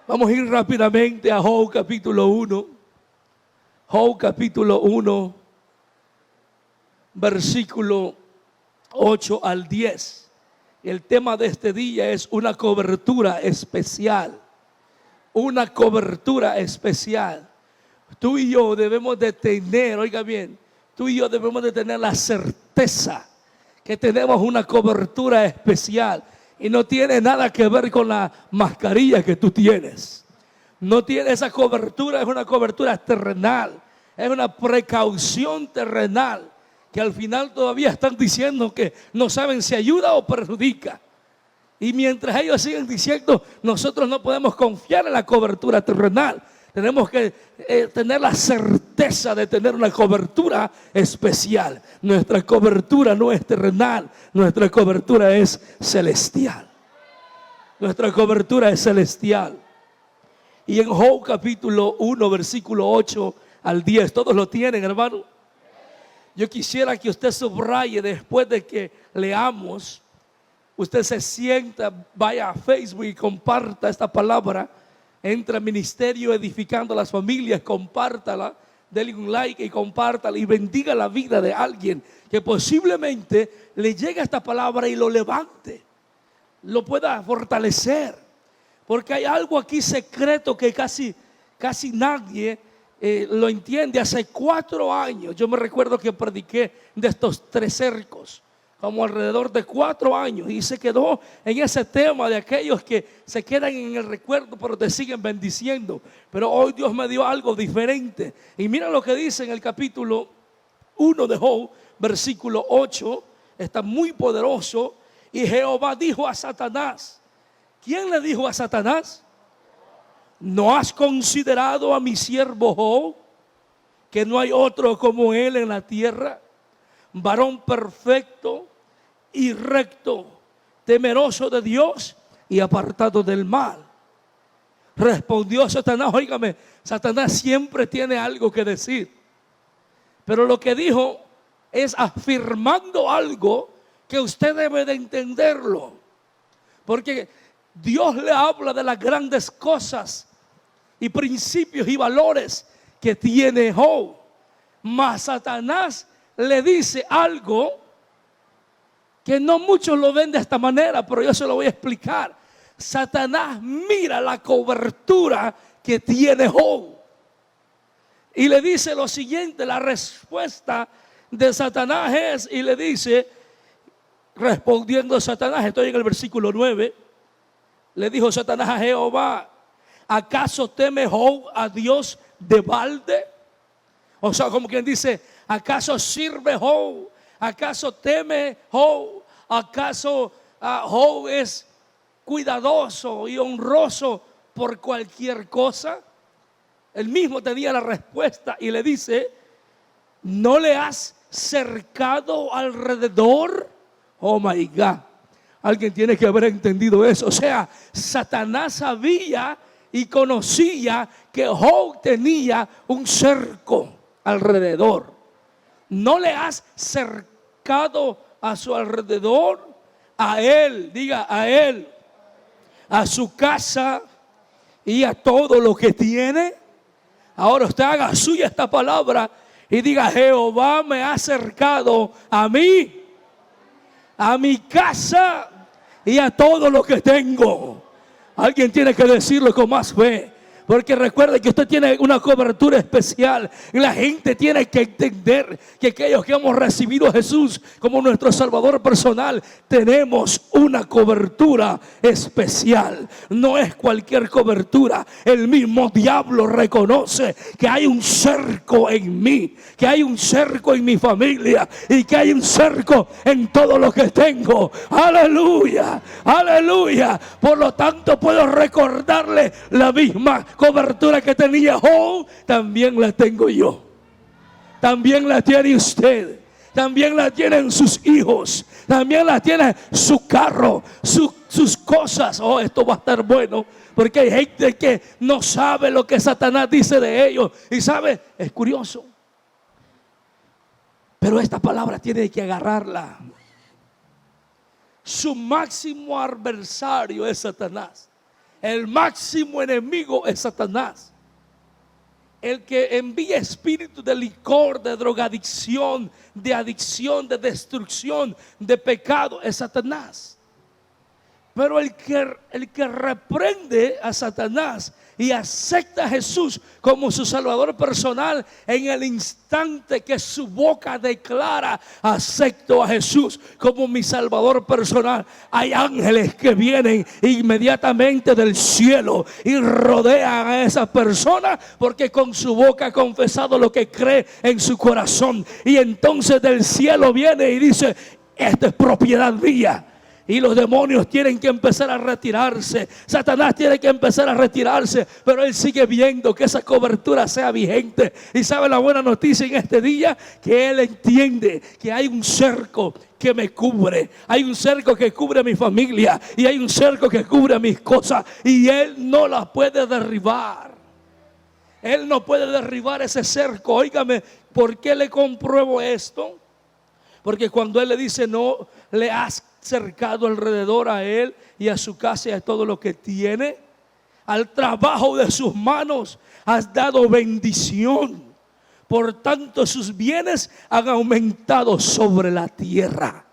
Vamos a ir rápidamente a Job capítulo 1. Job capítulo 1, versículo 8 al 10. El tema de este día es una cobertura especial. Una cobertura especial. Tú y yo debemos de tener, oiga bien, tú y yo debemos de tener la certeza que tenemos una cobertura especial. Y no tiene nada que ver con la mascarilla que tú tienes. No tiene esa cobertura, es una cobertura terrenal. Es una precaución terrenal que al final todavía están diciendo que no saben si ayuda o perjudica. Y mientras ellos siguen diciendo, nosotros no podemos confiar en la cobertura terrenal. Tenemos que tener la certeza de tener una cobertura especial. Nuestra cobertura no es terrenal, nuestra cobertura es celestial. Nuestra cobertura es celestial. Y en Job capítulo 1, versículo 8 al 10, todos lo tienen, hermano. Yo quisiera que usted subraye después de que leamos. Usted se sienta, vaya a Facebook y comparta esta palabra. Entra al ministerio Edificando las Familias, compártala, denle un like y compártala y bendiga la vida de alguien que posiblemente le llegue esta palabra y lo levante, lo pueda fortalecer, porque hay algo aquí secreto que casi nadie lo entiende. Hace 4 años, yo me recuerdo que prediqué de estos 3 cercos, como alrededor de 4 años, y se quedó en ese tema de aquellos que se quedan en el recuerdo pero te siguen bendiciendo. Pero hoy Dios me dio algo diferente, y mira lo que dice en el capítulo 1 de Job, versículo 8, está muy poderoso. Y Jehová dijo a Satanás. ¿Quién le dijo a Satanás? ¿No has considerado a mi siervo Job, que no hay otro como él en la tierra, varón perfecto y recto, temeroso de Dios y apartado del mal? Respondió Satanás. Óigame, Satanás siempre tiene algo que decir, pero lo que dijo es afirmando algo que usted debe de entenderlo, porque Dios le habla de las grandes cosas y principios y valores que tiene Job. Mas Satanás le dice algo que no muchos lo ven de esta manera, pero yo se lo voy a explicar. Satanás mira la cobertura que tiene Job y le dice lo siguiente. La respuesta de Satanás es, y le dice, respondiendo Satanás, estoy en el versículo 9, le dijo Satanás a Jehová: ¿acaso teme Job a Dios de balde? O sea, como quien dice, ¿acaso sirve Job? ¿Acaso teme Job? ¿Acaso Job es cuidadoso y honroso por cualquier cosa? Él mismo tenía la respuesta y le dice: ¿no le has cercado alrededor? Oh my God. Alguien tiene que haber entendido eso. O sea, Satanás sabía y conocía que Job tenía un cerco alrededor. ¿No le has cercado a su alrededor? A él, diga, a él, a su casa y a todo lo que tiene. Ahora usted haga suya esta palabra y diga: Jehová me ha cercado a mí, a mi casa y a todo lo que tengo. Alguien tiene que decirlo con más fe, porque recuerde que usted tiene una cobertura especial. Y la gente tiene que entender que aquellos que hemos recibido a Jesús como nuestro Salvador personal, tenemos una cobertura especial. No es cualquier cobertura. El mismo diablo reconoce que hay un cerco en mí, que hay un cerco en mi familia y que hay un cerco en todo lo que tengo. Aleluya, aleluya. Por lo tanto, puedo recordarle la misma cobertura que tenía Job, también la tengo yo. También la tiene usted. También la tienen sus hijos. También la tiene su carro, sus cosas. Oh, esto va a estar bueno, porque hay gente que no sabe lo que Satanás dice de ellos. Y sabe, es curioso, pero esta palabra tiene que agarrarla. Su máximo adversario es Satanás. El máximo enemigo es Satanás. El que envía espíritu de licor, de drogadicción, de adicción, de destrucción, de pecado, es Satanás. Pero el que reprende a Satanás y acepta a Jesús como su salvador personal, en el instante que su boca declara: acepto a Jesús como mi salvador personal, hay ángeles que vienen inmediatamente del cielo y rodean a esa persona, porque con su boca ha confesado lo que cree en su corazón. Y entonces del cielo viene y dice: esta es propiedad mía. Y los demonios tienen que empezar a retirarse. Satanás tiene que empezar a retirarse. Pero él sigue viendo que esa cobertura sea vigente. Y sabe la buena noticia en este día: que él entiende que hay un cerco que me cubre. Hay un cerco que cubre a mi familia. Y hay un cerco que cubre a mis cosas. Y él no las puede derribar. Él no puede derribar ese cerco. Óigame, ¿por qué le compruebo esto? Porque cuando él le dice: no le has cercado alrededor a él y a su casa y a todo lo que tiene, al trabajo de sus manos has dado bendición, por tanto sus bienes han aumentado sobre la tierra.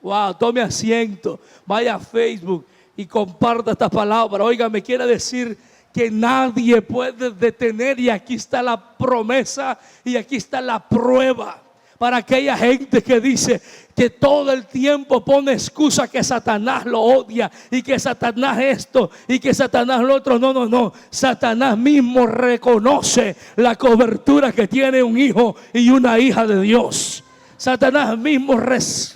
Wow, tome asiento, vaya a Facebook y comparta esta palabra. Oiga, me quiere decir que nadie puede detener, y aquí está la promesa y aquí está la prueba. Para aquella gente que dice que todo el tiempo pone excusa, que Satanás lo odia y que Satanás esto y que Satanás lo otro. No. Satanás mismo reconoce la cobertura que tiene un hijo y una hija de Dios. Satanás mismo respeta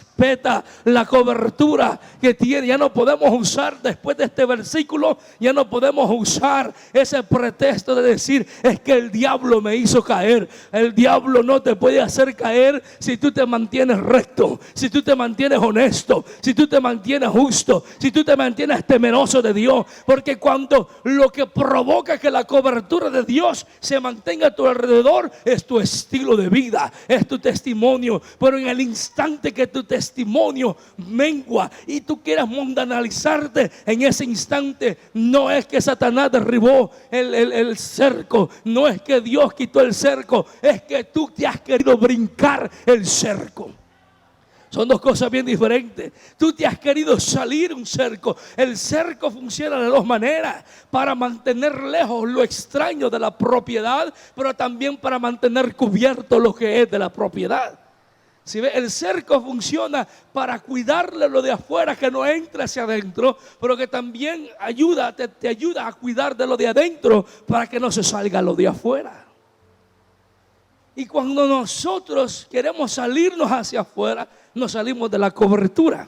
la cobertura que tiene. Ya no podemos usar, después de este versículo, ya no podemos usar ese pretexto de decir: es que el diablo me hizo caer. El diablo no te puede hacer caer si tú te mantienes recto, si tú te mantienes honesto, si tú te mantienes justo, si tú te mantienes temeroso de Dios. Porque cuando lo que provoca que la cobertura de Dios se mantenga a tu alrededor es tu estilo de vida, es tu testimonio. Pero en el instante que tu testimonio mengua y tú quieras mundanalizarte, en ese instante no es que Satanás derribó el cerco, no es que Dios quitó el cerco, es que tú te has querido brincar el cerco. Son dos cosas bien diferentes. Tú te has querido salir un cerco. El cerco funciona de dos maneras: para mantener lejos lo extraño de la propiedad, pero también para mantener cubierto lo que es de la propiedad. Si ve, el cerco funciona para cuidarle lo de afuera, que no entre hacia adentro, pero que también te ayuda a cuidar de lo de adentro para que no se salga lo de afuera. Y cuando nosotros queremos salirnos hacia afuera, nos salimos de la cobertura.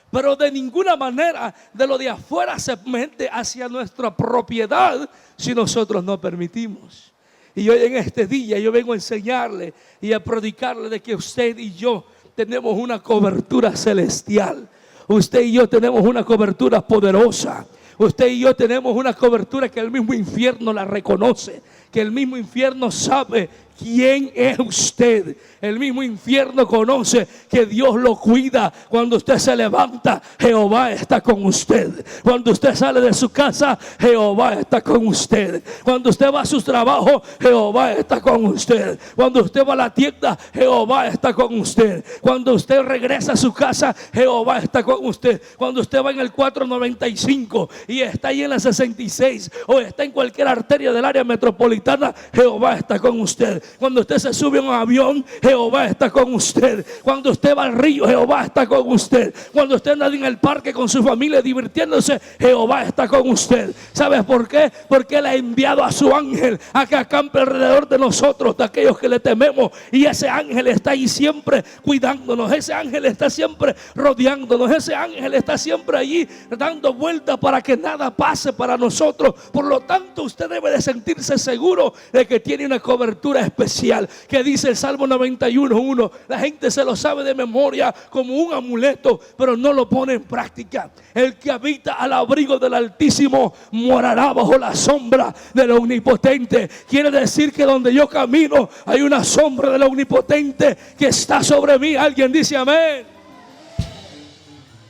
Pero de ninguna manera de lo de afuera se mete hacia nuestra propiedad si nosotros no permitimos. Y hoy en este día yo vengo a enseñarle y a predicarle de que usted y yo tenemos una cobertura celestial. Usted y yo tenemos una cobertura poderosa. Usted y yo tenemos una cobertura que el mismo infierno la reconoce, que el mismo infierno sabe quién es usted. El mismo infierno conoce que Dios lo cuida. Cuando usted se levanta, Jehová está con usted. Cuando usted sale de su casa, Jehová está con usted. Cuando usted va a su trabajo, Jehová está con usted. Cuando usted va a la tienda, Jehová está con usted. Cuando usted regresa a su casa, Jehová está con usted. Cuando usted va en el 495 y está ahí en la 66 o está en cualquier arteria del área metropolitana, Jehová está con usted. Cuando usted se sube a un avión, Jehová está con usted. Cuando usted va al río, Jehová está con usted. Cuando usted anda en el parque con su familia divirtiéndose, Jehová está con usted. ¿Sabes por qué? Porque Él ha enviado a su ángel a que acampe alrededor de nosotros, de aquellos que le tememos. Y ese ángel está ahí siempre cuidándonos. Ese ángel está siempre rodeándonos. Ese ángel está siempre allí dando vueltas para que nada pase para nosotros. Por lo tanto, usted debe de sentirse seguro de que tiene una cobertura especial, que dice el Salmo 91:1. La gente se lo sabe de memoria como un amuleto, pero no lo pone en práctica. El que habita al abrigo del Altísimo morará bajo la sombra del Omnipotente. Quiere decir que donde yo camino hay una sombra del Omnipotente que está sobre mí. Alguien dice amén.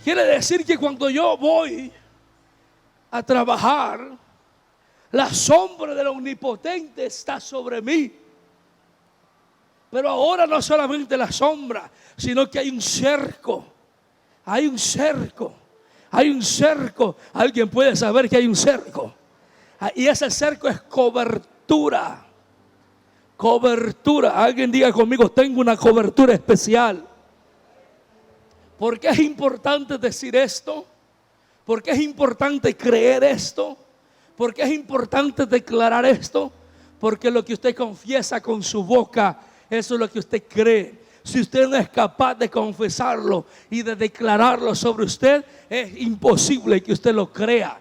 Quiere decir que cuando yo voy a trabajar, la sombra del Omnipotente está sobre mí. Pero ahora no solamente la sombra, sino que hay un cerco. Hay un cerco. Hay un cerco. Alguien puede saber que hay un cerco. Y ese cerco es cobertura. Cobertura. Alguien diga conmigo, tengo una cobertura especial. ¿Por qué es importante decir esto? ¿Por qué es importante creer esto? ¿Por qué es importante declarar esto? Porque lo que usted confiesa con su boca, eso es lo que usted cree. Si usted no es capaz de confesarlo y de declararlo sobre usted, es imposible que usted lo crea.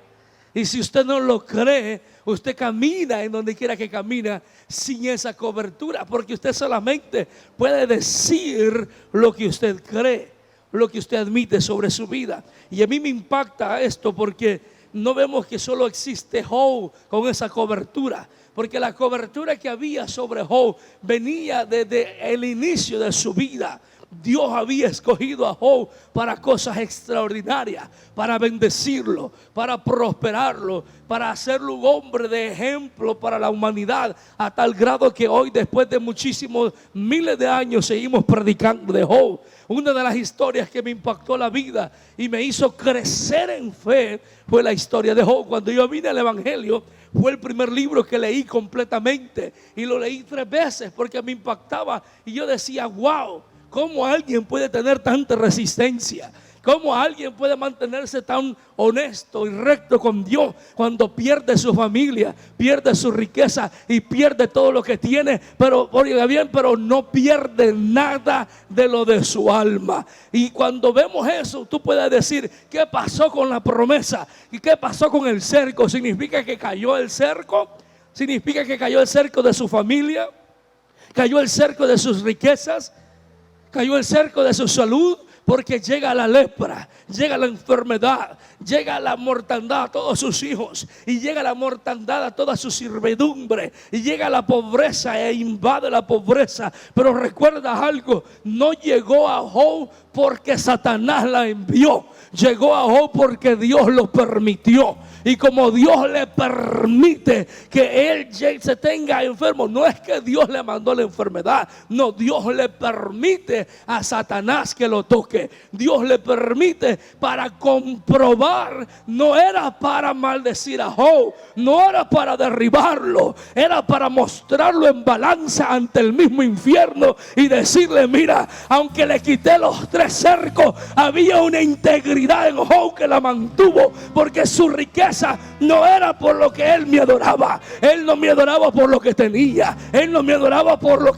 Y si usted no lo cree, usted camina en donde quiera que camina sin esa cobertura, porque usted solamente puede decir lo que usted cree, lo que usted admite sobre su vida. Y a mí me impacta esto porque no vemos que solo existe Job con esa cobertura, porque la cobertura que había sobre Job venía desde el inicio de su vida. Dios había escogido a Job para cosas extraordinarias, para bendecirlo, para prosperarlo, para hacerlo un hombre de ejemplo para la humanidad, a tal grado que hoy, después de muchísimos miles de años, seguimos predicando de Job. Una de las historias que me impactó la vida y me hizo crecer en fe fue la historia de Job. Cuando yo vine al Evangelio, fue el primer libro que leí completamente y lo leí 3 veces porque me impactaba y yo decía, wow, ¿cómo alguien puede tener tanta resistencia? ¿Cómo alguien puede mantenerse tan honesto y recto con Dios cuando pierde su familia, pierde su riqueza y pierde todo lo que tiene? Pero, oiga bien, pero no pierde nada de lo de su alma. Y cuando vemos eso, tú puedes decir, ¿qué pasó con la promesa? ¿Y qué pasó con el cerco? ¿Significa que cayó el cerco? ¿Significa que cayó el cerco de su familia? ¿Cayó el cerco de sus riquezas? ¿Cayó el cerco de su salud? Porque llega la lepra, llega la enfermedad, llega la mortandad a todos sus hijos, y llega la mortandad a toda su servidumbre, y llega la pobreza e invade la pobreza. Pero recuerda algo, no llegó a Job porque Satanás la envió, llegó a Job porque Dios lo permitió. Y como Dios le permite que él se tenga enfermo, no es que Dios le mandó la enfermedad, no, Dios le permite a Satanás que lo toque. Dios le permite para comprobar, no era para maldecir a Job, no era para derribarlo, era para mostrarlo en balanza ante el mismo infierno y decirle, mira, aunque le quité los 3 cercos, había una integridad en Job que la mantuvo, porque su riqueza no era por lo que él me adoraba. Él no me adoraba por lo que tenía. Él no me adoraba por lo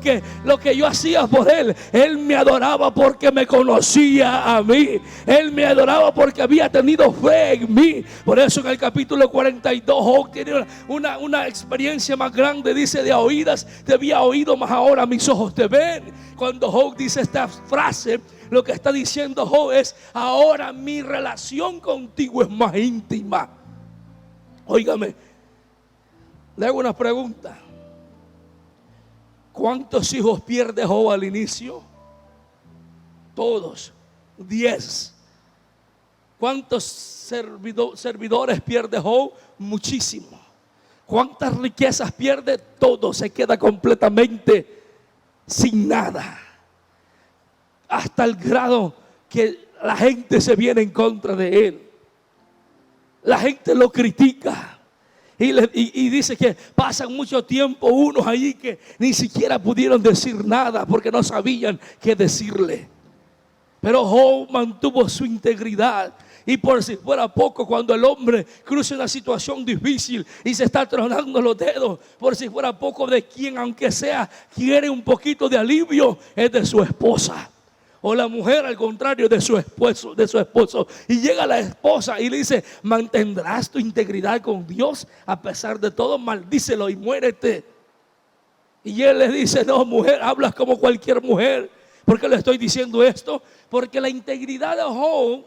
que yo hacía por él. Él me adoraba porque me conocía a mí. Él me adoraba porque había tenido fe en mí. Por eso en el capítulo 42 Job tiene una experiencia más grande. Dice, de oídas te había oído, mas ahora mis ojos te ven. Cuando Job dice esta frase, lo que está diciendo Job es, ahora mi relación contigo es más íntima. Óigame, le hago una pregunta. ¿Cuántos hijos pierde Job al inicio? Todos, 10. ¿Cuántos servidores pierde Job? Muchísimo. ¿Cuántas riquezas pierde? Todo, se queda completamente sin nada. Hasta el grado que la gente se viene en contra de él. La gente lo critica y dice que pasan mucho tiempo unos allí que ni siquiera pudieron decir nada porque no sabían qué decirle. Pero Job mantuvo su integridad. Y por si fuera poco, cuando el hombre cruza una situación difícil y se está tronando los dedos, por si fuera poco, de quien aunque sea quiere un poquito de alivio, es de su esposa. O la mujer, al contrario, de su esposo. Y llega la esposa y le dice, ¿mantendrás tu integridad con Dios a pesar de todo? Maldícelo y muérete. Y él le dice, no, mujer, hablas como cualquier mujer. ¿Por qué le estoy diciendo esto? Porque la integridad de Job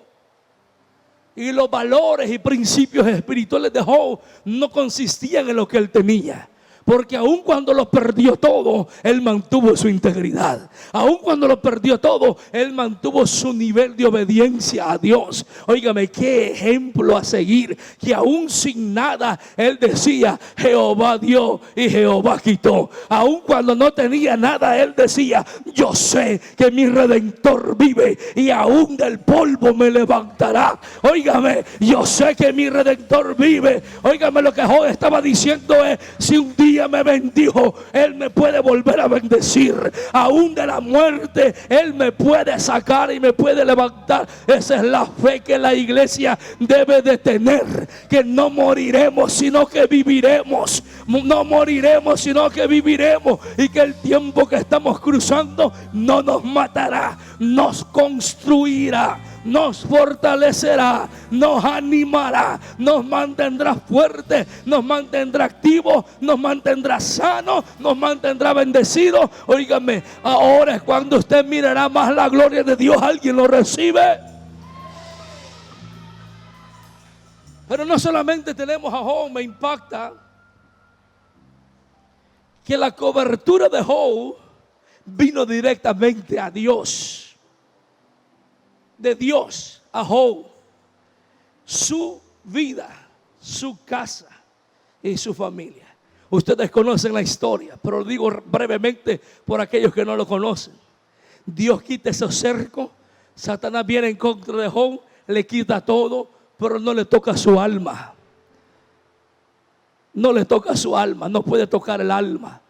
y los valores y principios espirituales de Job no consistían en lo que él tenía. Porque aun cuando lo perdió todo, él mantuvo su integridad. Aun cuando lo perdió todo, él mantuvo su nivel de obediencia a Dios. Óigame, qué ejemplo a seguir. Que aún sin nada, él decía: Jehová dio y Jehová quitó. Aun cuando no tenía nada, él decía: yo sé que mi Redentor vive y aún del polvo me levantará. Óigame, yo sé que mi Redentor vive. Óigame, lo que Job estaba diciendo es: si un día me bendijo, él me puede volver a bendecir. Aún de la muerte, él me puede sacar y me puede levantar. Esa es la fe que la iglesia debe de tener. Que no moriremos, sino que viviremos. No moriremos, sino que viviremos. Y que el tiempo que estamos cruzando no nos matará, nos construirá, nos fortalecerá, nos animará, nos mantendrá fuertes, nos mantendrá activos, nos mantendrá sanos, nos mantendrá bendecidos. Óigame, ahora es cuando usted mirará más la gloria de Dios. ¿Alguien lo recibe? Pero no solamente tenemos a Job. Me impacta que la cobertura de Job vino directamente a Dios. De Dios a Job, su vida, su casa y su familia. Ustedes conocen la historia, pero lo digo brevemente por aquellos que no lo conocen. Dios quita esos cercos. Satanás viene en contra de Job, le quita todo, pero no le toca su alma. No le toca su alma, no puede tocar el alma,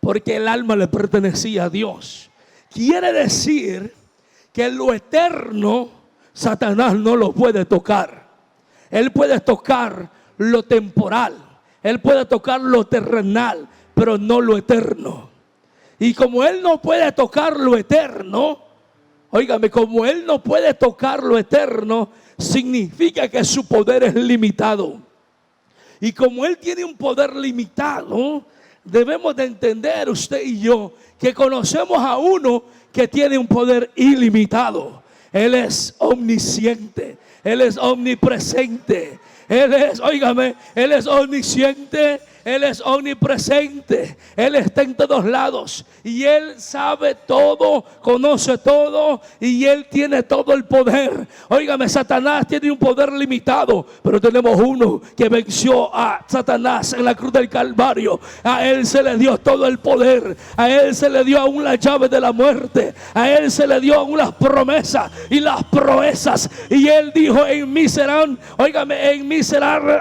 porque el alma le pertenecía a Dios. Quiere decir que lo eterno Satanás no lo puede tocar. Él puede tocar lo temporal, él puede tocar lo terrenal, pero no lo eterno. Y como él no puede tocar lo eterno, óigame, como él no puede tocar lo eterno, significa que su poder es limitado. Y como él tiene un poder limitado, debemos de entender usted y yo que conocemos a uno que tiene un poder ilimitado. Él es omnisciente, él es omnipresente, él es, óigame, él es omnisciente, él es omnipresente, él está en todos lados y él sabe todo, conoce todo y él tiene todo el poder. Óigame, Satanás tiene un poder limitado, pero tenemos uno que venció a Satanás en la cruz del Calvario. A él se le dio todo el poder, a él se le dio aún la llave de la muerte, a él se le dio aún las promesas y las proezas. Y él dijo: en mí serán, óigame, en mí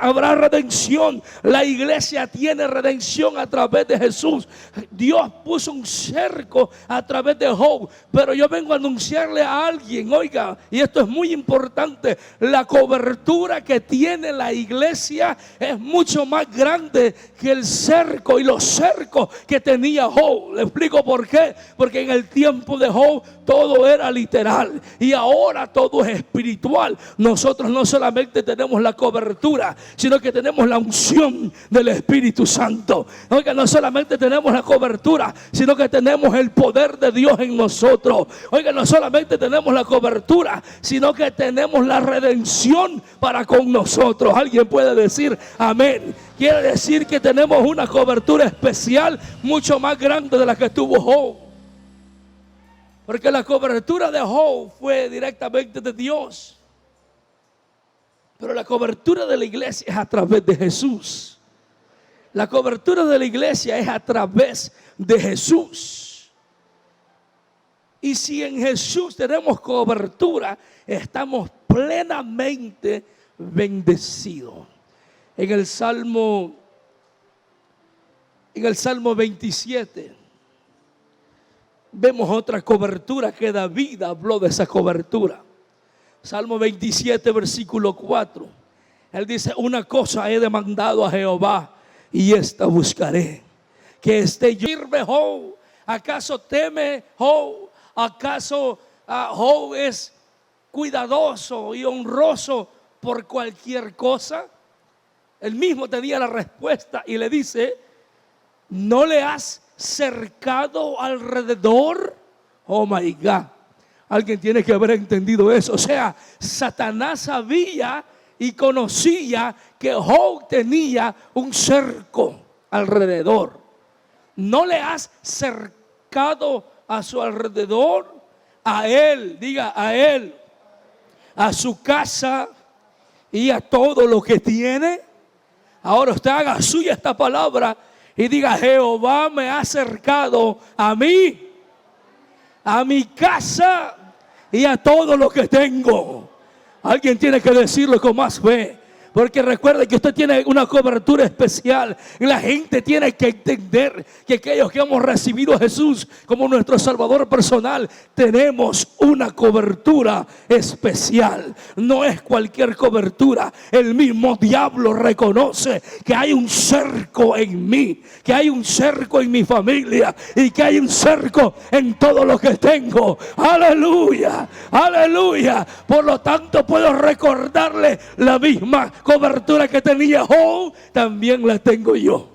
habrá redención. La iglesia tiene redención a través de Jesús. Dios puso un cerco a través de Job, pero yo vengo a anunciarle a alguien, oiga, y esto es muy importante: la cobertura que tiene la iglesia es mucho más grande que el cerco y los cercos que tenía Job. Le explico por qué. Porque en el tiempo de Job todo era literal y ahora todo es espiritual. Nosotros no solamente tenemos la cobertura, sino que tenemos la unción del Espíritu Santo. Oiga, no solamente tenemos la cobertura, sino que tenemos el poder de Dios en nosotros. Oiga, no solamente tenemos la cobertura, sino que tenemos la redención para con nosotros. Alguien puede decir amén. Quiere decir que tenemos una cobertura especial mucho más grande de la que tuvo Job. Porque la cobertura de Job fue directamente de Dios. Pero la cobertura de la iglesia es a través de Jesús. La cobertura de la iglesia es a través de Jesús. Y si en Jesús tenemos cobertura, estamos plenamente bendecidos. En el Salmo 27 vemos otra cobertura que David habló de esa cobertura. Salmo 27, versículo 4. Él dice: una cosa he demandado a Jehová y esta buscaré, que esté yo. ¿Sirve Job? ¿Acaso teme Job? ¿Acaso Job es cuidadoso y honroso por cualquier cosa? Él mismo tenía la respuesta y le dice: ¿no le has cercado alrededor? Oh my God. Alguien tiene que haber entendido eso. O sea, Satanás sabía y conocía que Job tenía un cerco. alrededor. No le has cercado a su alrededor, a él, diga a él, a su casa y a todo lo que tiene. Ahora usted haga suya esta palabra y diga: Jehová me ha acercado a mí, a mi casa y a todo lo que tengo. Alguien tiene que decirlo con más fe, porque recuerde que usted tiene una cobertura especial. Y la gente tiene que entender que aquellos que hemos recibido a Jesús como nuestro Salvador personal, tenemos una cobertura especial. No es cualquier cobertura. El mismo diablo reconoce que hay un cerco en mí, que hay un cerco en mi familia y que hay un cerco en todo lo que tengo. Aleluya, aleluya. Por lo tanto puedo recordarle la misma cobertura que tenía Job, también la tengo yo.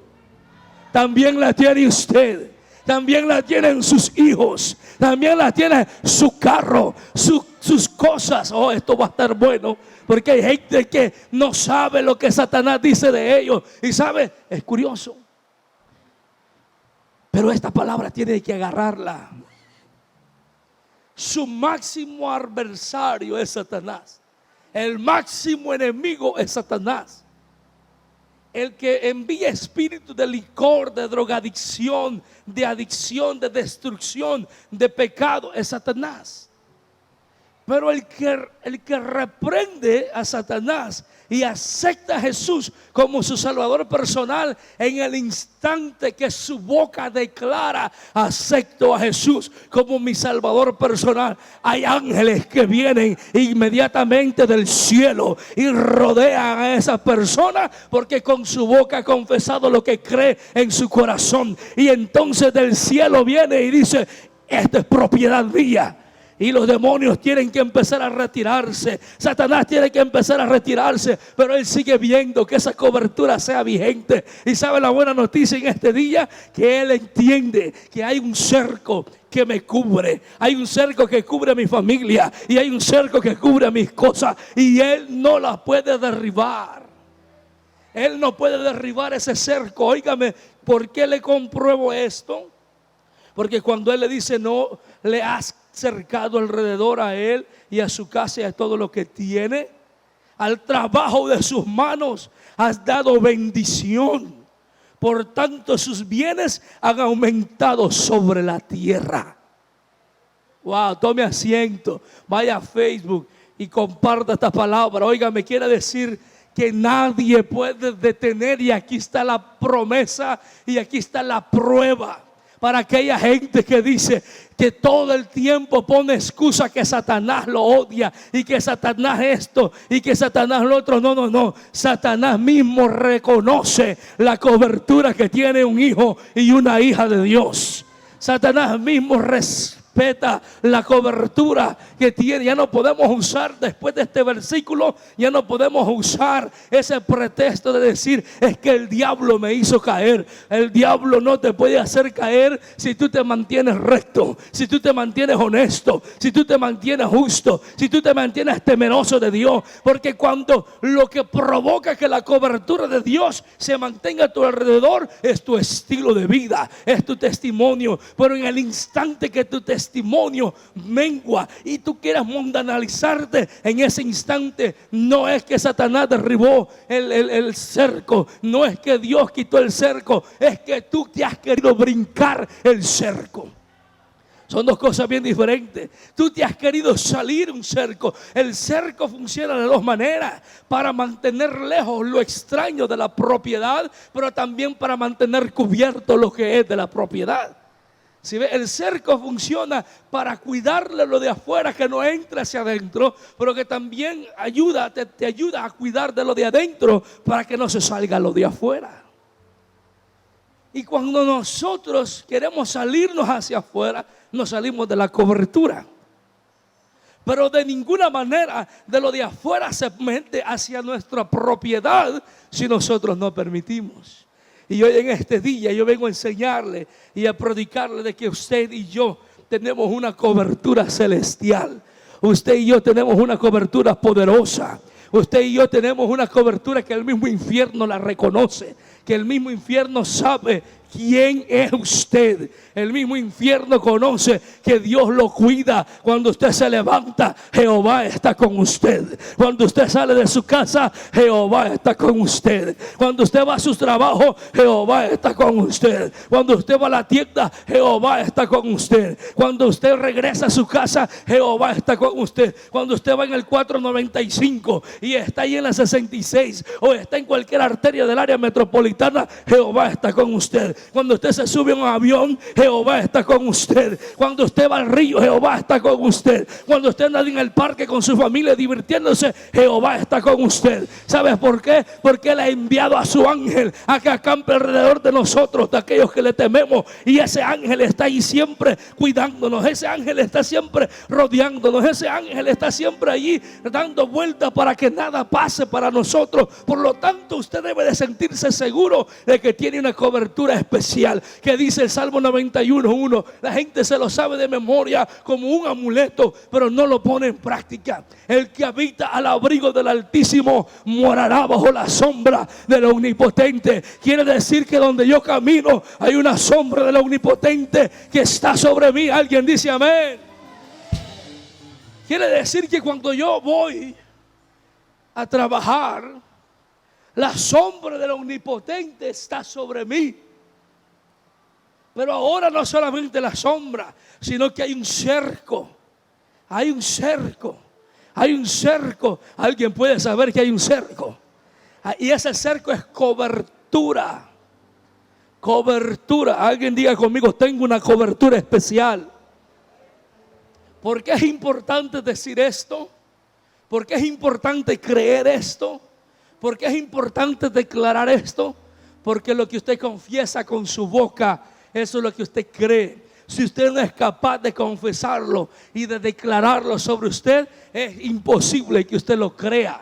También la tiene usted. También la tienen sus hijos. También la tiene su carro, sus cosas. Oh, esto va a estar bueno, porque hay gente que no sabe lo que Satanás dice de ellos. Y sabe, es curioso, pero esta palabra tiene que agarrarla. Su máximo adversario es Satanás. El máximo enemigo es Satanás. El que envía espíritu de licor, de drogadicción, de adicción, de destrucción, de pecado, es Satanás. Pero el que reprende a Satanás y acepta a Jesús como su Salvador personal, en el instante que su boca declara: acepto a Jesús como mi Salvador personal, hay ángeles que vienen inmediatamente del cielo y rodean a esa persona, porque con su boca ha confesado lo que cree en su corazón. Y entonces del cielo viene y dice: esta es propiedad mía. Y los demonios tienen que empezar a retirarse. Satanás tiene que empezar a retirarse. Pero él sigue viendo que esa cobertura sea vigente. Y sabe la buena noticia en este día, que él entiende que hay un cerco que me cubre. Hay un cerco que cubre a mi familia. Y hay un cerco que cubre a mis cosas. Y él no las puede derribar. Él no puede derribar ese cerco. Óigame, ¿por qué le compruebo esto? Porque cuando él le dice: no le has cercado alrededor a él y a su casa y a todo lo que tiene, al trabajo de sus manos has dado bendición. Por tanto, sus bienes han aumentado sobre la tierra. Wow, tome asiento, vaya a Facebook y comparta esta palabra. Oiga, me quiere decir que nadie puede detener, y aquí está la promesa y aquí está la prueba. Para aquella gente que dice que todo el tiempo pone excusa, que Satanás lo odia y que Satanás esto y que Satanás lo otro. No. Satanás mismo reconoce la cobertura que tiene un hijo y una hija de Dios. Satanás mismo respeta la cobertura que tiene. Ya no podemos usar, después de este versículo, ya no podemos usar ese pretexto de decir: es que el diablo me hizo caer. El diablo no te puede hacer caer si tú te mantienes recto, si tú te mantienes honesto, si tú te mantienes justo, si tú te mantienes temeroso de Dios. Porque cuando lo que provoca que la cobertura de Dios se mantenga a tu alrededor es tu estilo de vida, es tu testimonio. Pero en el instante que tu testimonio mengua y tú quieras mundanalizarte, en ese instante no es que Satanás derribó el cerco, no es que Dios quitó el cerco, es que tú te has querido brincar el cerco. Son dos cosas bien diferentes. Tú te has querido salir un cerco. El cerco funciona de dos maneras: para mantener lejos lo extraño de la propiedad, pero también para mantener cubierto lo que es de la propiedad. Si ve, el cerco funciona para cuidarle lo de afuera, que no entre hacia adentro, pero que también te ayuda a cuidar de lo de adentro para que no se salga lo de afuera. Y cuando nosotros queremos salirnos hacia afuera, nos salimos de la cobertura. Pero de ninguna manera de lo de afuera se mete hacia nuestra propiedad si nosotros no permitimos. Y hoy en este día yo vengo a enseñarle y a predicarle de que usted y yo tenemos una cobertura celestial. Usted y yo tenemos una cobertura poderosa. Usted y yo tenemos una cobertura que el mismo infierno la reconoce, que el mismo infierno sabe quién es usted. El mismo infierno conoce que Dios lo cuida. Cuando usted se levanta, Jehová está con usted. Cuando usted sale de su casa, Jehová está con usted. Cuando usted va a su trabajo, Jehová está con usted. Cuando usted va a la tienda, Jehová está con usted. Cuando usted regresa a su casa, Jehová está con usted. Cuando usted va en el 495 y está ahí en la 66 o está en cualquier arteria del área metropolitana, Jehová está con usted. Cuando usted se sube a un avión, Jehová está con usted. Cuando usted va al río, Jehová está con usted. Cuando usted anda en el parque con su familia divirtiéndose, Jehová está con usted. ¿Sabes por qué? Porque Él ha enviado a su ángel a que acampe alrededor de nosotros, de aquellos que le tememos. Y ese ángel está ahí siempre cuidándonos. Ese ángel está siempre rodeándonos. Ese ángel está siempre allí dando vueltas para que nada pase para nosotros. Por lo tanto, usted debe de sentirse seguro de que tiene una cobertura especial, que dice el Salmo 91:1. La gente se lo sabe de memoria como un amuleto, pero no lo pone en práctica. El que habita al abrigo del Altísimo morará bajo la sombra del Omnipotente. Quiere decir que donde yo camino hay una sombra del Omnipotente que está sobre mí. Alguien dice amén. Quiere decir que cuando yo voy a trabajar, la sombra del Omnipotente está sobre mí. Pero ahora no solamente la sombra, sino que hay un cerco. Hay un cerco. Hay un cerco. Alguien puede saber que hay un cerco. Y ese cerco es cobertura. Cobertura. Alguien diga conmigo, tengo una cobertura especial. ¿Por qué es importante decir esto? ¿Por qué es importante creer esto? ¿Por qué es importante declarar esto? Porque lo que usted confiesa con su boca, eso es lo que usted cree. Si usted no es capaz de confesarlo y de declararlo sobre usted, es imposible que usted lo crea.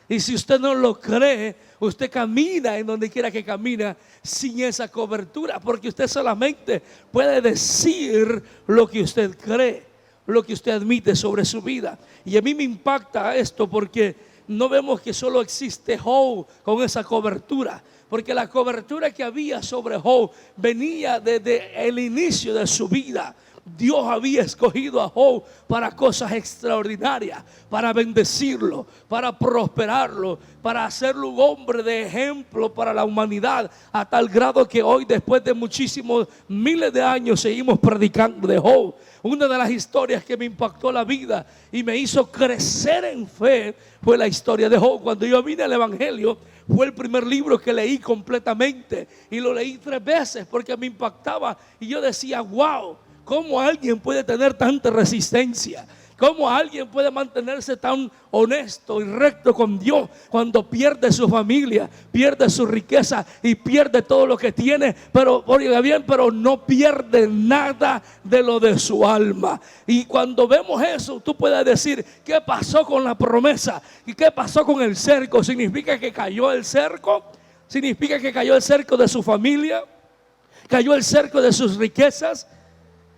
Y si usted no lo cree, usted camina en donde quiera que camina sin esa cobertura, porque usted solamente puede decir lo que usted cree, lo que usted admite sobre su vida. Y a mí me impacta esto porque no vemos que solo existe Job con esa cobertura, porque la cobertura que había sobre Job venía desde el inicio de su vida. Dios había escogido a Job para cosas extraordinarias, para bendecirlo, para prosperarlo, para hacerlo un hombre de ejemplo para la humanidad, a tal grado que hoy, después de muchísimos miles de años, seguimos predicando de Job. Una de las historias que me impactó la vida y me hizo crecer en fe fue la historia de Job. Cuando yo vine al Evangelio, fue el primer libro que leí completamente y lo leí 3 veces porque me impactaba y yo decía, wow, ¿cómo alguien puede tener tanta resistencia? ¿Cómo alguien puede mantenerse tan honesto y recto con Dios cuando pierde su familia, pierde su riqueza y pierde todo lo que tiene? Pero, oiga bien, pero no pierde nada de lo de su alma. Y cuando vemos eso, tú puedes decir, ¿qué pasó con la promesa? ¿Y qué pasó con el cerco? ¿Significa que cayó el cerco? ¿Significa que cayó el cerco de su familia? ¿Cayó el cerco de sus riquezas?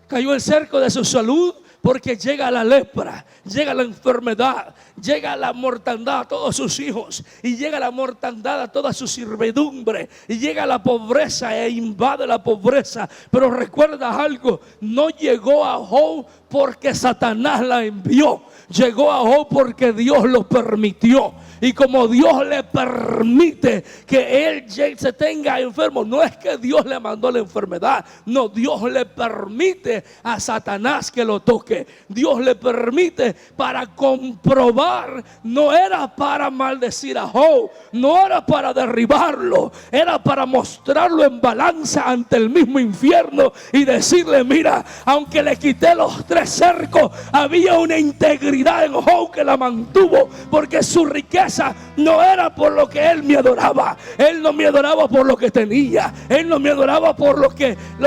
¿Cayó el cerco de su salud? Porque llega la lepra, llega la enfermedad, llega la mortandad a todos sus hijos, y llega la mortandad a toda su servidumbre, y llega la pobreza e invade la pobreza. Pero recuerda algo, no llegó a Job porque Satanás la envió, llegó a Job porque Dios lo permitió. Y como Dios le permite que él se tenga enfermo, no es que Dios le mandó la enfermedad, no, Dios le permite a Satanás que lo toque. Dios le permite para comprobar, no era para maldecir a Job, no era para derribarlo, era para mostrarlo en balanza ante el mismo infierno y decirle, mira, aunque le quité los 3 cercos, había una integridad en Job que la mantuvo, porque su riqueza no era por lo que él me adoraba. Él no me adoraba por lo que tenía. Él no me adoraba por lo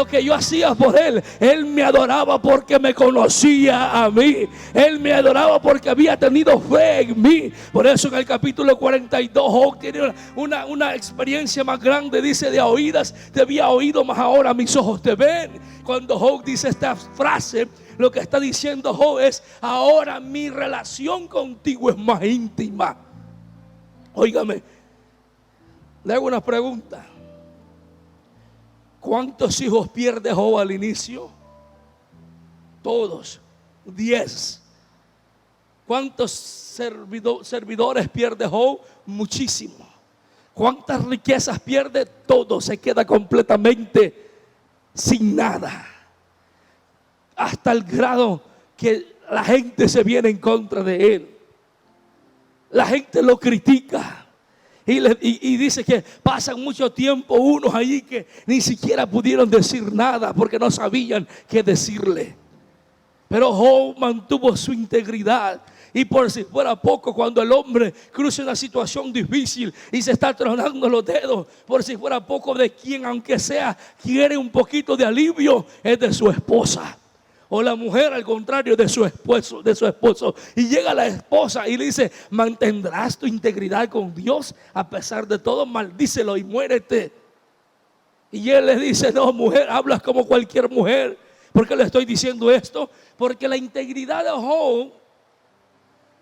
que yo hacía por él. Él me adoraba porque me conocía a mí. Él me adoraba porque había tenido fe en mí. Por eso en el capítulo 42 Job tiene una experiencia más grande. Dice, de oídas te había oído, mas ahora mis ojos te ven. Cuando Job dice esta frase, lo que está diciendo Job es, ahora mi relación contigo es más íntima. Óigame, le hago una pregunta. ¿Cuántos hijos pierde Job al inicio? Todos, 10. ¿Cuántos servidores pierde Job? Muchísimo. ¿Cuántas riquezas pierde? Todo, se queda completamente sin nada. Hasta el grado que la gente se viene en contra de él. La gente lo critica. Y dice que pasan mucho tiempo unos allí que ni siquiera pudieron decir nada porque no sabían qué decirle. Pero Job mantuvo su integridad. Y por si fuera poco, cuando el hombre cruza una situación difícil y se está tronando los dedos, por si fuera poco, de quien aunque sea quiere un poquito de alivio, es de su esposa. O la mujer, al contrario, de su esposo. Y llega la esposa y le dice: ¿mantendrás tu integridad con Dios a pesar de todo? Maldícelo y muérete. Y él le dice: no, mujer, hablas como cualquier mujer. ¿Por qué le estoy diciendo esto? Porque la integridad de Job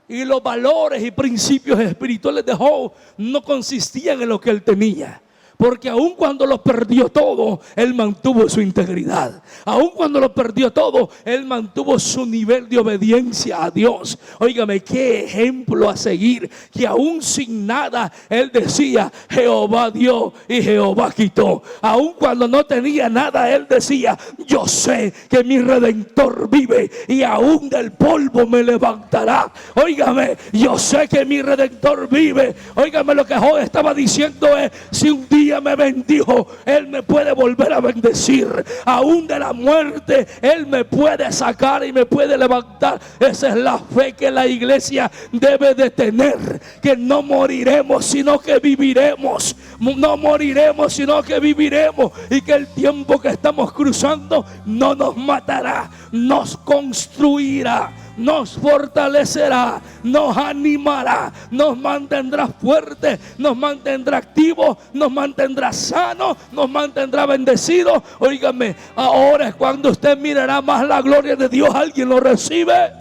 y los valores y principios espirituales de Job no consistían en lo que él tenía. Porque aun cuando lo perdió todo, él mantuvo su integridad. Aun cuando lo perdió todo, él mantuvo su nivel de obediencia a Dios. Óigame, qué ejemplo a seguir. Que aun sin nada, él decía: Jehová dio y Jehová quitó. Aun cuando no tenía nada, él decía: yo sé que mi Redentor vive y aun del polvo me levantará. Óigame, yo sé que mi Redentor vive. Óigame, lo que Job estaba diciendo es: si un día me bendijo, él me puede volver a bendecir. Aún de la muerte él me puede sacar y me puede levantar. Esa es la fe que la iglesia debe de tener, que no moriremos sino que viviremos. No moriremos sino que viviremos, y que el tiempo que estamos cruzando no nos matará, nos construirá, nos fortalecerá, nos animará, nos mantendrá fuertes, nos mantendrá activos, nos mantendrá sanos, nos mantendrá bendecidos. Óigame, ahora es cuando usted mirará más la gloria de Dios. ¿Alguien lo recibe?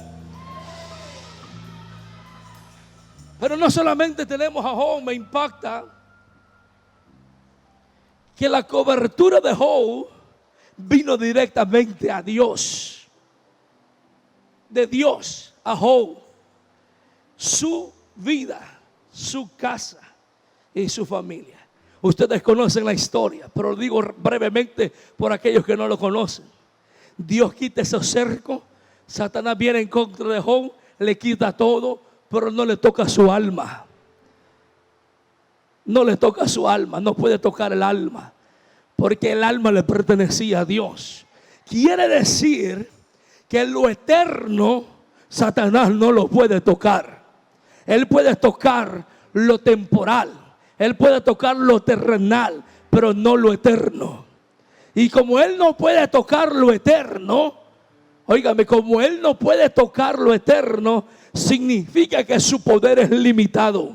Pero no solamente tenemos a Job. Me impacta que la cobertura de Job vino directamente a Dios. De Dios a Job, su vida, su casa y su familia. Ustedes conocen la historia, pero lo digo brevemente por aquellos que no lo conocen. Dios quita esos cercos, Satanás viene en contra de Job, le quita todo, pero no le toca su alma. No le toca su alma, no puede tocar el alma, porque el alma le pertenecía a Dios. Quiere decir que lo eterno Satanás no lo puede tocar. Él puede tocar lo temporal, él puede tocar lo terrenal, pero no lo eterno. Y como él no puede tocar lo eterno, óigame, como él no puede tocar lo eterno, significa que su poder es limitado.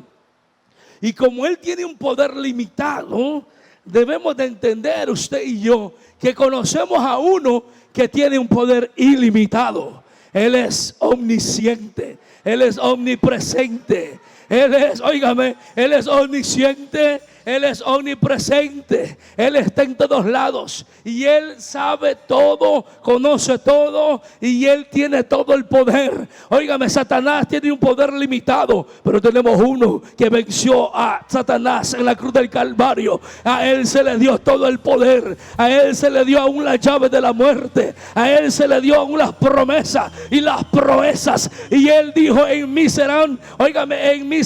Y como él tiene un poder limitado, debemos de entender usted y yo que conocemos a uno que tiene un poder ilimitado. Él es omnisciente, él es omnipresente, él es, óigame, él es omnisciente, él es omnipresente, él está en todos lados y él sabe todo, conoce todo y él tiene todo el poder. Óigame, Satanás tiene un poder limitado, pero tenemos uno que venció a Satanás en la cruz del Calvario. A él se le dio todo el poder, a él se le dio aún la llave de la muerte, a él se le dio aún las promesas y las proezas, y él dijo: en mí serán, óigame, en mí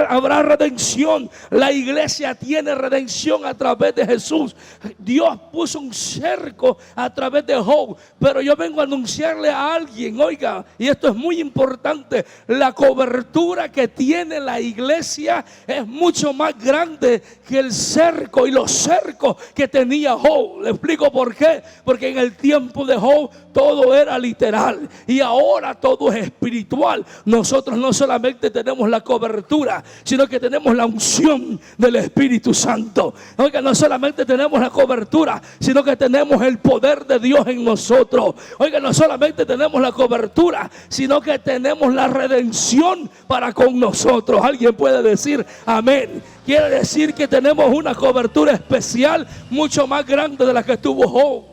habrá redención. La iglesia tiene redención a través de Jesús. Dios puso un cerco a través de Job, pero yo vengo a anunciarle a alguien, oiga, y esto es muy importante: la cobertura que tiene la iglesia es mucho más grande que el cerco y los cercos que tenía Job. Le explico por qué. Porque en el tiempo de Job todo era literal y ahora todo es espiritual. Nosotros no solamente tenemos la cobertura, sino que tenemos la unción del Espíritu Espíritu Santo. Oiga, no solamente tenemos la cobertura, sino que tenemos el poder de Dios en nosotros. Oiga, no solamente tenemos la cobertura, sino que tenemos la redención para con nosotros. Alguien puede decir amén. Quiere decir que tenemos una cobertura especial mucho más grande de la que tuvo Job.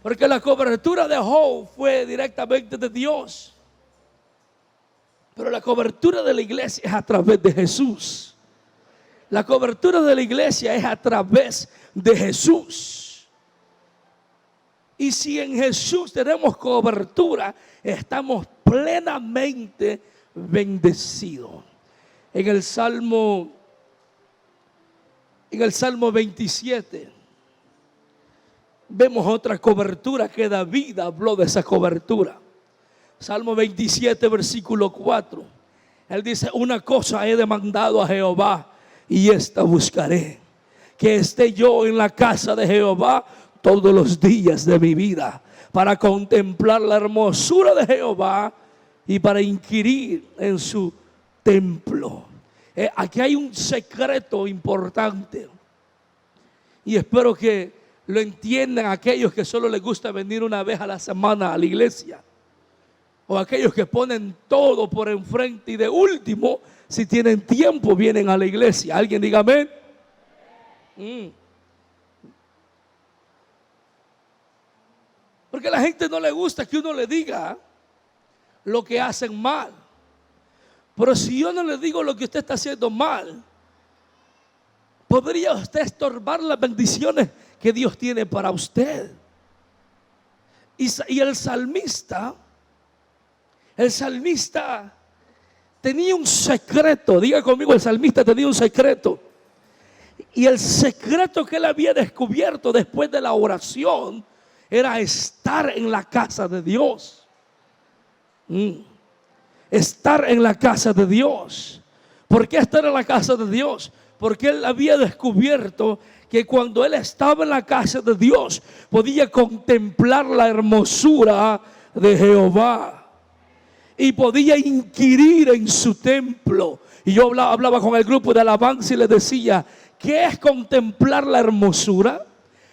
Porque la cobertura de Job fue directamente de Dios. Pero la cobertura de la iglesia es a través de Jesús. La cobertura de la iglesia es a través de Jesús. Y si en Jesús tenemos cobertura, estamos plenamente bendecidos. En el Salmo 27 vemos otra cobertura que David habló de esa cobertura. Salmo 27, versículo 4. Él dice: una cosa he demandado a Jehová, y esta buscaré, que esté yo en la casa de Jehová todos los días de mi vida, para contemplar la hermosura de Jehová y para inquirir en su templo. Aquí hay un secreto importante, y espero que lo entiendan aquellos que solo les gusta venir una vez a la semana a la iglesia, o aquellos que ponen todo por enfrente y de último, si tienen tiempo, vienen a la iglesia. Alguien diga amén. Porque a la gente no le gusta que uno le diga lo que hacen mal. Pero si yo no le digo lo que usted está haciendo mal, podría usted estorbar las bendiciones que Dios tiene para usted. Y el salmista tenía un secreto. Diga conmigo, el salmista tenía un secreto. Y el secreto que él había descubierto después de la oración era estar en la casa de Dios. Estar en la casa de Dios. ¿Por qué estar en la casa de Dios? Porque él había descubierto que cuando él estaba en la casa de Dios podía contemplar la hermosura de Jehová y podía inquirir en su templo. Y yo hablaba con el grupo de alabanza y les decía: ¿qué es contemplar la hermosura?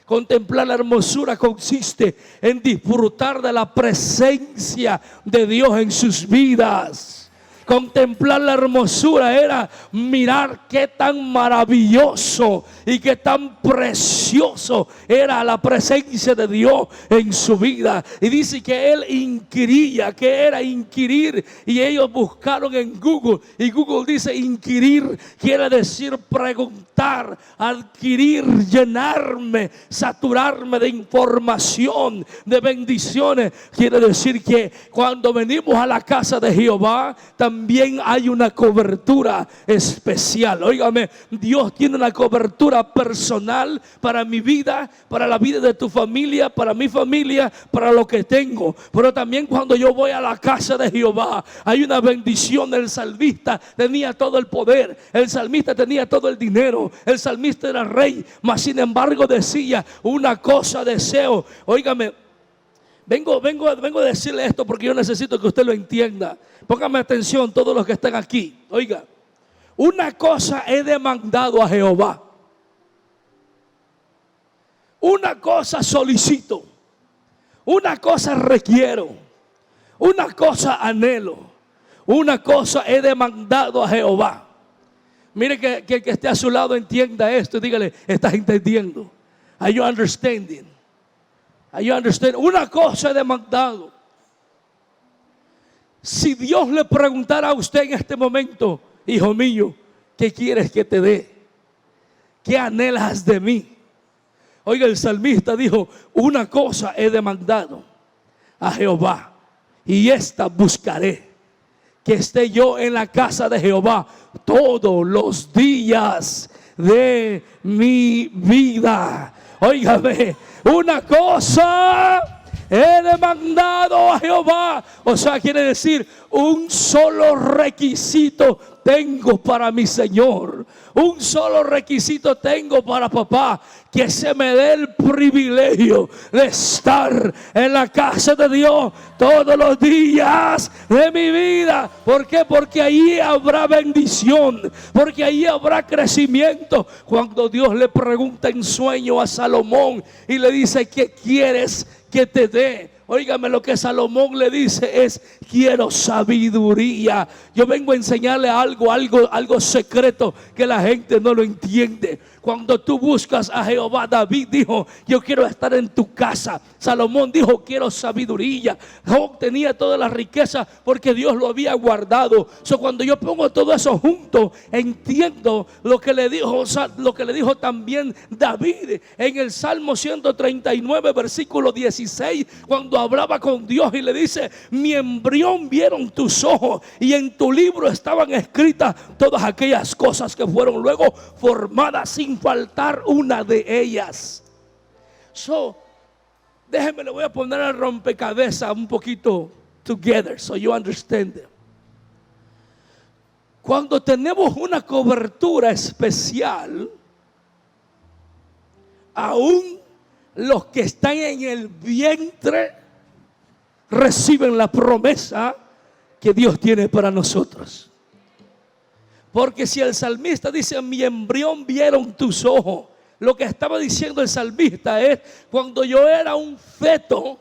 Contemplar la hermosura consiste en disfrutar de la presencia de Dios en sus vidas. Contemplar la hermosura era mirar qué tan maravilloso y qué tan precioso era la presencia de Dios en su vida. Y dice que él inquiría, que era inquirir, y ellos buscaron en Google, y Google dice inquirir quiere decir preguntar, adquirir, llenarme, saturarme de información, de bendiciones. Quiere decir que cuando venimos a la casa de Jehová también hay una cobertura especial. Óigame, Dios tiene una cobertura personal para mi vida, para la vida de tu familia, para mi familia, para lo que tengo. Pero también cuando yo voy a la casa de Jehová hay una bendición. El salmista tenía todo el poder, el salmista tenía todo el dinero, el salmista era rey, mas sin embargo decía: una cosa deseo. Óigame, Vengo a decirle esto porque yo necesito que usted lo entienda. Póngame atención todos los que están aquí. Oiga, una cosa he demandado a Jehová, una cosa solicito, una cosa requiero, una cosa anhelo, una cosa he demandado a Jehová. Mire que el que esté a su lado entienda esto y dígale: ¿estás entendiendo? Are you understanding? Una cosa he demandado. Si Dios le preguntara a usted en este momento: hijo mío, ¿qué quieres que te dé? ¿Qué anhelas de mí? Oiga, el salmista dijo: una cosa he demandado a Jehová, y esta buscaré, que esté yo en la casa de Jehová todos los días de mi vida. Óigame, una cosa he demandado a Jehová. O sea, quiere decir, un solo requisito tengo para mi Señor. Un solo requisito tengo para papá: que se me dé el privilegio de estar en la casa de Dios todos los días de mi vida. ¿Por qué? Porque ahí habrá bendición, porque ahí habrá crecimiento. Cuando Dios le pregunta en sueño a Salomón y le dice: ¿qué quieres que te dé? Óigame, lo que Salomón le dice es: quiero sabiduría. Yo vengo a enseñarle algo secreto que la gente no lo entiende. Cuando tú buscas a Jehová, David dijo: yo quiero estar en tu casa. Salomón dijo: quiero sabiduría. Job tenía toda la riqueza porque Dios lo había guardado. Cuando yo pongo todo eso junto, entiendo lo que le dijo también David en el Salmo 139 versículo 16, cuando hablaba con Dios y le dice: mi embrión vieron tus ojos, y en tu libro estaban escritas todas aquellas cosas que fueron luego formadas, sin faltar una de ellas. Déjeme, le voy a poner el rompecabezas un poquito together, so you understand it. Cuando tenemos una cobertura especial, aún los que están en el vientre reciben la promesa que Dios tiene para nosotros. Porque si el salmista dice: mi embrión vieron tus ojos, lo que estaba diciendo el salmista es: cuando yo era un feto,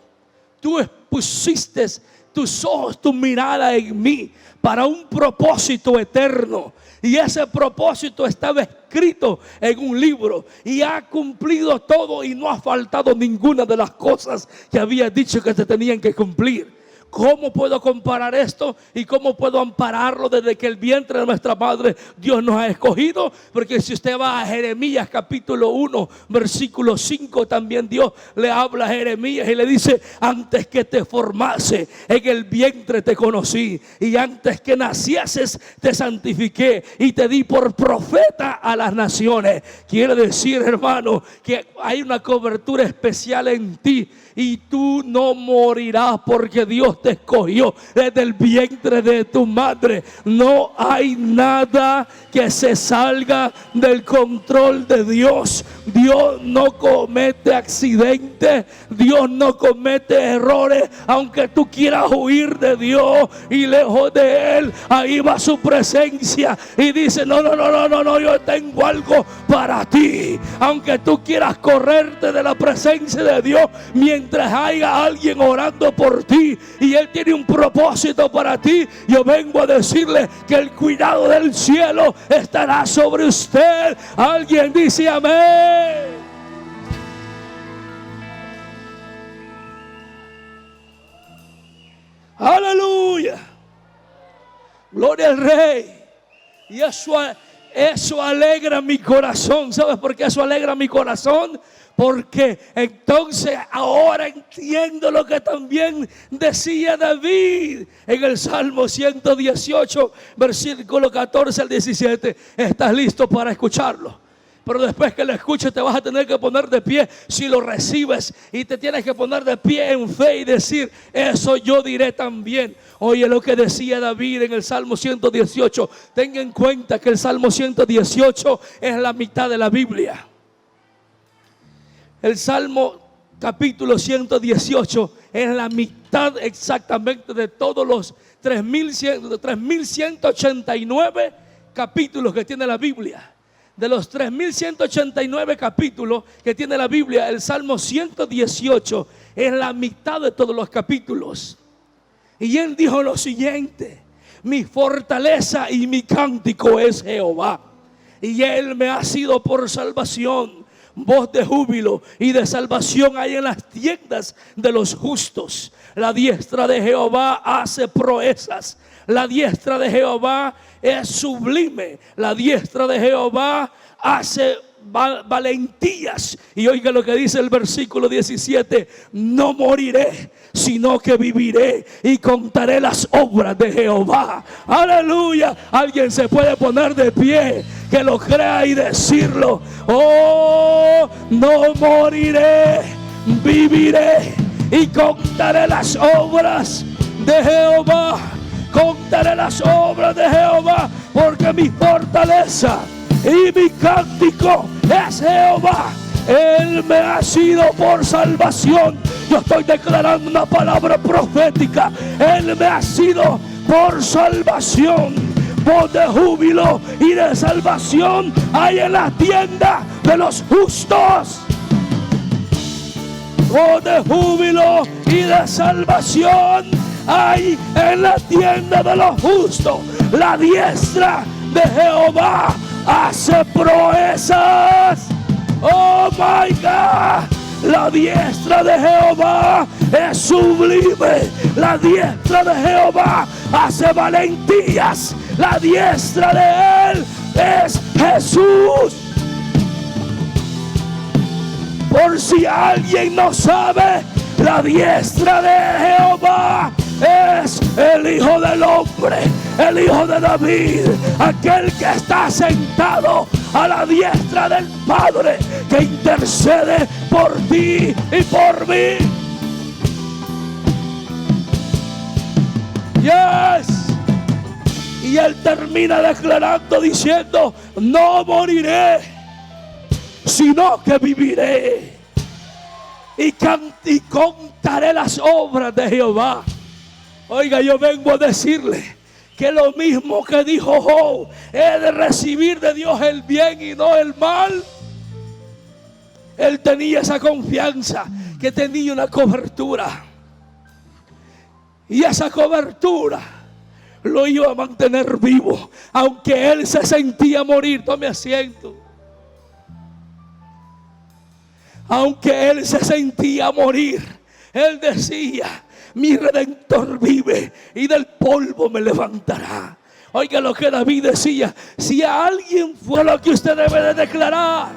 tú pusiste tus ojos, tu mirada en mí para un propósito eterno. Y ese propósito estaba escrito en un libro y ha cumplido todo, y no ha faltado ninguna de las cosas que había dicho que se tenían que cumplir. ¿Cómo puedo comparar esto y cómo puedo ampararlo desde que el vientre de nuestra madre Dios nos ha escogido? Porque si usted va a Jeremías capítulo 1 versículo 5, también Dios le habla a Jeremías y le dice: antes que te formase en el vientre te conocí, y antes que nacieses te santifiqué y te di por profeta a las naciones. Quiere decir, hermano, que hay una cobertura especial en ti, y tú no morirás porque Dios te escogió desde el vientre de tu madre. No hay nada que se salga del control de Dios. Dios no comete accidentes, Dios no comete errores. Aunque tú quieras huir de Dios y lejos de Él, ahí va su presencia y dice: no, yo tengo algo para ti. Aunque tú quieras correrte de la presencia de Dios, mientras haya alguien orando por ti y Él tiene un propósito para ti, yo vengo a decirle que el cuidado del cielo estará sobre usted. Alguien dice amén. Aleluya, gloria al Rey. Y eso alegra mi corazón. ¿Sabes por qué eso alegra mi corazón? Porque entonces ahora entiendo lo que también decía David en el Salmo 118 versículo 14 al 17. ¿Estás listo para escucharlo? Pero después que lo escuches te vas a tener que poner de pie si lo recibes, y te tienes que poner de pie en fe y decir: eso yo diré también. Oye lo que decía David en el Salmo 118. Tenga en cuenta que el Salmo 118 es la mitad de la Biblia. El Salmo capítulo 118 es la mitad exactamente de todos los 3.189 capítulos que tiene la Biblia. De los 3.189 capítulos que tiene la Biblia, el Salmo 118 es la mitad de todos los capítulos. Y él dijo lo siguiente: mi fortaleza y mi cántico es Jehová, y Él me ha sido por salvación. Voz de júbilo y de salvación hay en las tiendas de los justos. La diestra de Jehová hace proezas. La diestra de Jehová es sublime. La diestra de Jehová hace valentías. Y oiga lo que dice el versículo 17: no moriré, sino que viviré y contaré las obras de Jehová. Aleluya. Alguien se puede poner de pie que lo crea y decirlo: oh, no moriré, viviré y contaré las obras de Jehová. Contaré las obras de Jehová, porque mi fortaleza y mi cántico es Jehová. Él me ha sido por salvación. Yo estoy declarando una palabra profética. Él me ha sido por salvación. Voz de júbilo y de salvación hay en la tienda de los justos. Voz de júbilo y de salvación hay en la tienda de los justos. La diestra de Jehová hace proezas. Oh my God. La diestra de Jehová es sublime. La diestra de Jehová hace valentías. La diestra de Él es Jesús. Por si alguien no sabe, la diestra de Jehová es el Hijo del Hombre, el Hijo de David, aquel que está sentado a la diestra del Padre, que intercede por ti y por mí. Yes. Y Él termina declarando diciendo: no moriré, sino que viviré y contaré las obras de Jehová. Oiga, yo vengo a decirle que lo mismo que dijo Job, he de recibir de Dios el bien y no el mal. Él tenía esa confianza, que tenía una cobertura, y esa cobertura lo iba a mantener vivo, aunque él se sentía morir. Tome asiento. Aunque él se sentía morir, él decía: mi Redentor vive y del polvo me levantará. Oiga lo que David decía: si a alguien fue lo que usted debe de declarar,